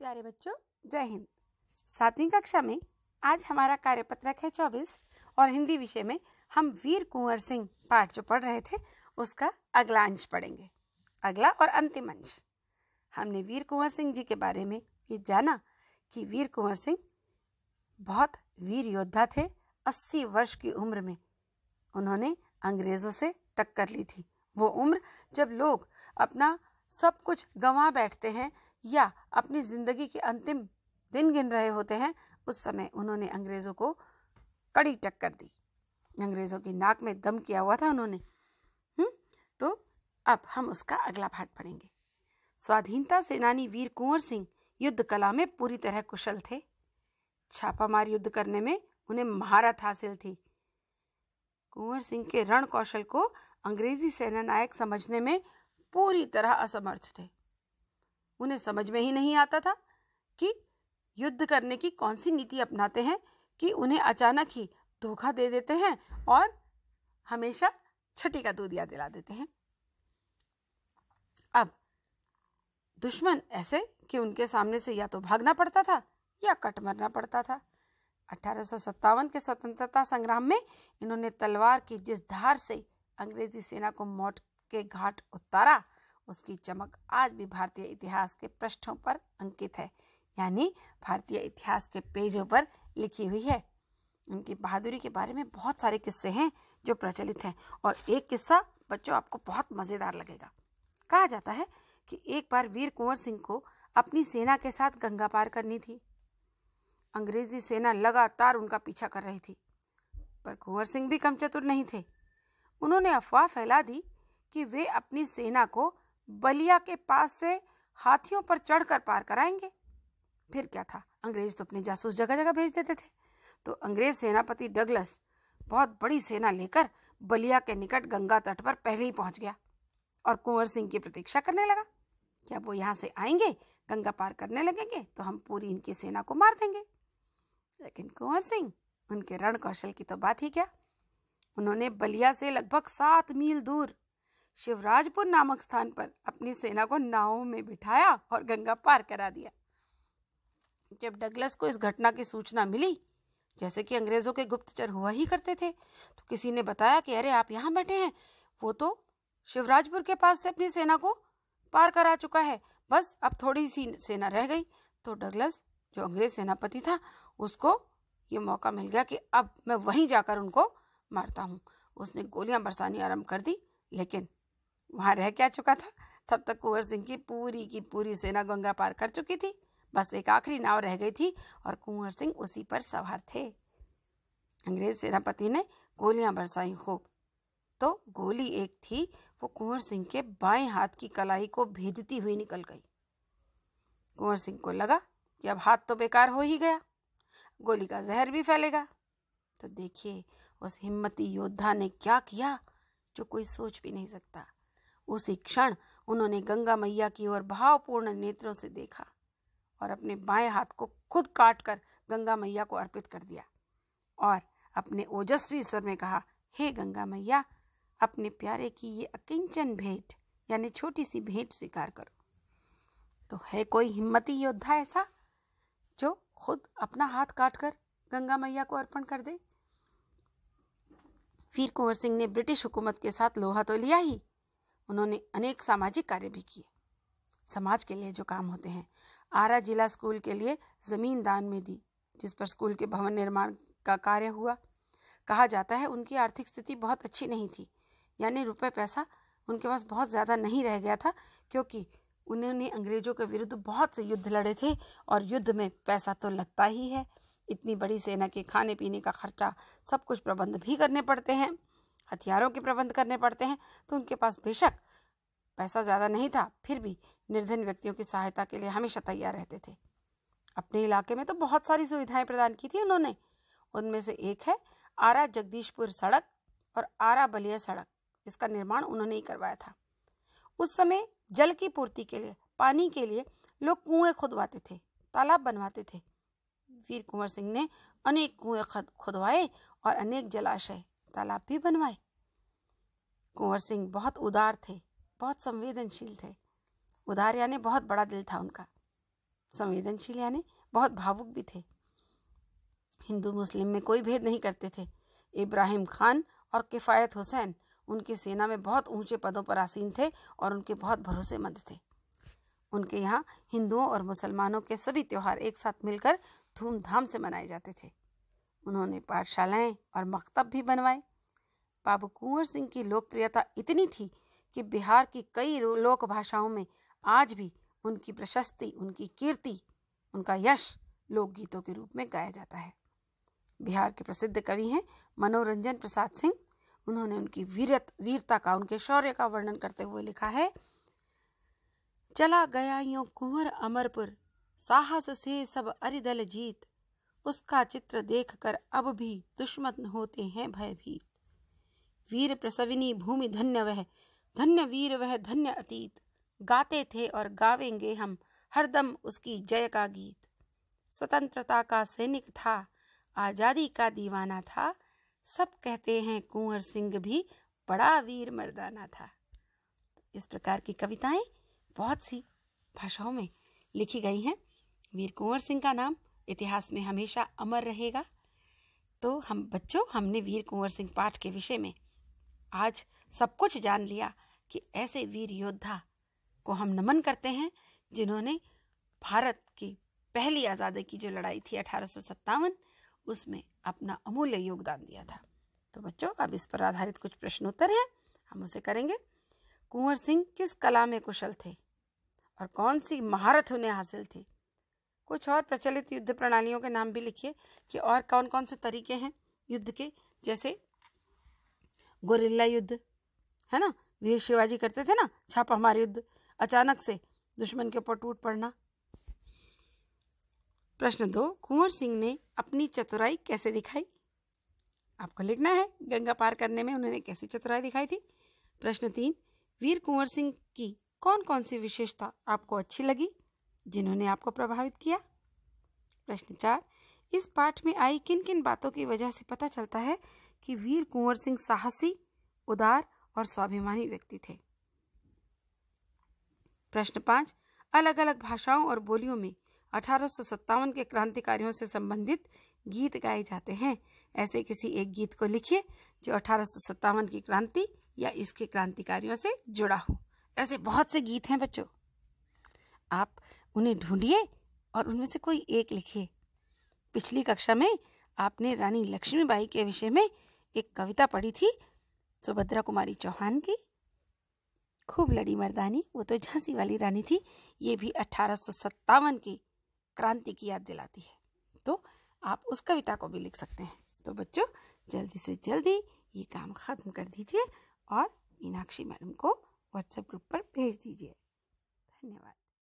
प्यारे बच्चों, जय हिंद। 7वीं कक्षा में आज हमारा कार्यपत्रक है 24 और हिंदी विषय में हम वीर कुंवर सिंह पाठ जो पढ़ रहे थे उसका अगला अंश पढ़ेंगे। अगला और अंतिम अंश। हमने वीर कुंवर सिंह जी के बारे में ये जाना कि वीर कुंवर सिंह बहुत वीर योद्धा थे। 80 वर्ष की उम्र में उन्होंने अंग्रेजों से टक्कर ली थी। वो उम्र जब लोग अपना सब कुछ गंवा बैठते हैं या अपनी जिंदगी के अंतिम दिन गिन रहे होते हैं, उस समय उन्होंने अंग्रेजों को कड़ी टक्कर दी। अंग्रेजों की नाक में दम किया हुआ था उन्होंने। तो अब हम उसका अगला पाठ पढ़ेंगे। स्वाधीनता सेनानी वीर कुंवर सिंह युद्ध कला में पूरी तरह कुशल थे। छापामार युद्ध करने में उन्हें महारत हासिल थी। कुंवर सिंह के रण कौशल को अंग्रेजी सेना नायक समझने में पूरी तरह असमर्थ थे। उन्हें समझ में ही नहीं आता था कि युद्ध करने की कौन सी नीति अपनाते हैं कि उन्हें अचानक ही धोखा दे देते हैं और हमेशा छठी का दूध याद दिला देते हैं। अब दुश्मन ऐसे कि उनके सामने से या तो भागना पड़ता था या कट मरना पड़ता था। 1857 के स्वतंत्रता संग्राम में इन्होंने तलवार की जिस धार से अंग्रेजी सेना को मौत के घाट उतारा, उसकी चमक आज भी भारतीय इतिहास के पृष्ठों पर अंकित है, यानी भारतीय इतिहास के पेजों पर लिखी हुई है। उनकी बहादुरी के बारे में बहुत सारे किस्से हैं जो प्रचलित हैं और एक किस्सा बच्चों आपको बहुत मजेदार लगेगा। कहा जाता है कि एक बार वीर कुंवर सिंह को अपनी सेना के साथ गंगा पार करनी थी। अंग्रेजी सेना लगातार उनका पीछा कर रही थी, पर कुंवर सिंह भी कम चतुर नहीं थे। उन्होंने अफवाह फैला दी कि वे अपनी सेना को बलिया के पास से हाथियों पर चढ़कर पार कराएंगे। फिर क्या था, अंग्रेज तो अपने जासूस जगह जगह भेज देते थे। तो अंग्रेज सेनापति डगलस बहुत बड़ी सेना लेकर बलिया के निकट गंगा तट पर पहले ही पहुंच गया और कुंवर सिंह की प्रतीक्षा करने लगा कि अब वो यहाँ से आएंगे, गंगा पार करने लगेंगे तो हम पूरी इनकी सेना को मार देंगे। लेकिन कुंवर सिंह, उनके रण कौशल की तो बात ही क्या। उन्होंने बलिया से लगभग 7 मील दूर शिवराजपुर नामक स्थान पर अपनी सेना को नावों में बिठाया और गंगा पार करा दिया। जब डगलस को इस घटना की सूचना मिली, जैसे कि अंग्रेजों के गुप्तचर हुआ ही करते थे, तो किसी ने बताया कि अरे आप यहाँ बैठे हैं, वो तो शिवराजपुर के पास से अपनी सेना को पार करा चुका है, बस अब थोड़ी सी सेना रह गई। तो डगलस जो अंग्रेज सेनापति था, उसको ये मौका मिल गया कि अब मैं वहीं जाकर उनको मारता हूँ। उसने गोलियां बरसानी आरंभ कर दी, लेकिन वहां रह क्या चुका था, तब तक कुंवर सिंह की पूरी सेना गंगा पार कर चुकी थी। बस एक आखिरी नाव रह गई थी और कुंवर सिंह उसी पर सवार थे। अंग्रेज सेनापति ने गोलियां बरसाई खूब, तो गोली एक थी, वो कुंवर सिंह के बाएं हाथ की कलाई को भेदती हुई निकल गई। कुंवर सिंह को लगा कि अब हाथ तो बेकार हो ही गया, गोली का जहर भी फैलेगा। तो देखिए उस हिम्मती योद्धा ने क्या किया जो कोई सोच भी नहीं सकता। उसी क्षण उन्होंने गंगा मैया की ओर भावपूर्ण नेत्रों से देखा और अपने बाएं हाथ को खुद काटकर गंगा मैया को अर्पित कर दिया और अपने ओजस्वी स्वर में कहा, हे गंगा मैया, अपने प्यारे की ये अकिंचन भेंट यानी छोटी सी भेंट स्वीकार करो। तो है कोई हिम्मती योद्धा ऐसा जो खुद अपना हाथ काटकर गंगा मैया को अर्पण कर दे। वीर कुंवर सिंह ने ब्रिटिश हुकूमत के साथ लोहा तो लिया ही, उन्होंने अनेक सामाजिक कार्य भी किए। समाज के लिए जो काम होते हैं, आरा जिला स्कूल के लिए जमीन दान में दी, जिस पर स्कूल के भवन निर्माण का कार्य हुआ। कहा जाता है उनकी आर्थिक स्थिति बहुत अच्छी नहीं थी, यानी रुपए पैसा उनके पास बहुत ज्यादा नहीं रह गया था, क्योंकि उन्होंने अंग्रेजों के विरुद्ध बहुत से युद्ध लड़े थे और युद्ध में पैसा तो लगता ही है। इतनी बड़ी सेना के खाने पीने का खर्चा, सब कुछ प्रबंध भी करने पड़ते हैं, हथियारों के प्रबंध करने पड़ते हैं। तो उनके पास बेशक पैसा ज्यादा नहीं था, फिर भी निर्धन व्यक्तियों की सहायता के लिए हमेशा तैयार रहते थे। अपने इलाके में तो बहुत सारी सुविधाएं प्रदान की थी उन्होंने। उनमें से एक है आरा जगदीशपुर सड़क और आरा बलिया सड़क, इसका निर्माण उन्होंने ही करवाया था। उस समय जल की पूर्ति के लिए, पानी के लिए लोग कुएं खुदवाते थे, तालाब बनवाते थे। वीर कुंवर सिंह ने अनेक कुएं खुदवाए और अनेक जलाशय, तालाब भी बनवाए। कुंवर सिंह बहुत उदार थे, बहुत संवेदनशील थे। उदार यानी बहुत बड़ा दिल था उनका। संवेदनशील यानी बहुत भावुक भी थे। हिंदू मुस्लिम में कोई भेद नहीं करते थे। इब्राहिम खान और किफ़ायत हुसैन उनकी सेना में बहुत ऊंचे पदों पर आसीन थे और उनके बहुत भरोसेमंद थे। उनके यहाँ हिंदुओं और मुसलमानों के सभी त्योहार एक साथ मिलकर धूमधाम से मनाए जाते थे। उन्होंने पाठशालाएं और मकतब भी बनवाए। बाबू कुंवर सिंह की लोकप्रियता इतनी थी कि बिहार की कई लोक भाषाओं में आज भी उनकी प्रशस्ति, उनकी कीर्ति, उनका यश लोकगीतों के रूप में गाया जाता है। बिहार के प्रसिद्ध कवि हैं मनोरंजन प्रसाद सिंह। उन्होंने उनकी वीरता का, उनके शौर्य का वर्णन करते हुए लिखा है, चला गया यूं कुंवर अमरपुर, साहस से सब अरिदल जीत, उसका चित्र देखकर अब भी दुश्मन होते हैं भयभीत। वीर प्रसविनी भूमि धन्य वह, धन्य वीर वह धन्य अतीत, गाते थे और गावेंगे हम हरदम उसकी जय का गीत। स्वतंत्रता का सैनिक था, आजादी का दीवाना था, सब कहते हैं कुंवर सिंह भी बड़ा वीर मर्दाना था। इस प्रकार की कविताएं बहुत सी भाषाओं में लिखी गई हैं। वीर कुंवर सिंह का नाम इतिहास में हमेशा अमर रहेगा। तो हम बच्चों, हमने वीर कुंवर सिंह पाठ के विषय में आज सब कुछ जान लिया कि ऐसे वीर योद्धा को हम नमन करते हैं जिन्होंने भारत की पहली आज़ादी की जो लड़ाई थी 1857, उसमें अपना अमूल्य योगदान दिया था। तो बच्चों, अब इस पर आधारित कुछ प्रश्न उत्तर हैं, हम उसे करेंगे। कुंवर सिंह किस कला में कुशल थे और कौन सी महारत उन्हें हासिल थी? कुछ और प्रचलित युद्ध प्रणालियों के नाम भी लिखिए कि और कौन कौन से तरीके हैं युद्ध के, जैसे गोरिल्ला युद्ध, है ना, वीर शिवाजी करते थे ना, छापामार युद्ध, अचानक से दुश्मन के ऊपर टूट पड़ना। प्रश्न 2, कुंवर सिंह ने अपनी चतुराई कैसे दिखाई? आपको लिखना है गंगा पार करने में उन्होंने कैसी चतुराई दिखाई थी। प्रश्न 3, वीर कुंवर सिंह की कौन कौन सी विशेषता आपको अच्छी लगी, जिन्होंने आपको प्रभावित किया? प्रश्न 4, इस पाठ में आई किन किन बातों की वजह से पता चलता है कि वीर कुंवर सिंह साहसी, उदार और स्वाभिमानी व्यक्ति थे? प्रश्न 5, अलग अलग भाषाओं और बोलियों में 1857 के क्रांतिकारियों से संबंधित गीत गाए जाते हैं। ऐसे किसी एक गीत को लिखिए जो 1857 की क्रांति या इसके क्रांतिकारियों से जुड़ा हो। ऐसे बहुत से गीत हैं बच्चों, आप उन्हें ढूंढिए और उनमें से कोई एक लिखिए। पिछली कक्षा में आपने रानी लक्ष्मीबाई के विषय में एक कविता पढ़ी थी, सुभद्रा कुमारी चौहान की, खूब लड़ी मर्दानी, वो तो झांसी वाली रानी थी। ये भी 1857 की क्रांति की याद दिलाती है, तो आप उस कविता को भी लिख सकते हैं। तो बच्चों, जल्दी से जल्दी ये काम खत्म कर दीजिए और मीनाक्षी मैडम को व्हाट्सएप ग्रुप पर भेज दीजिए। धन्यवाद।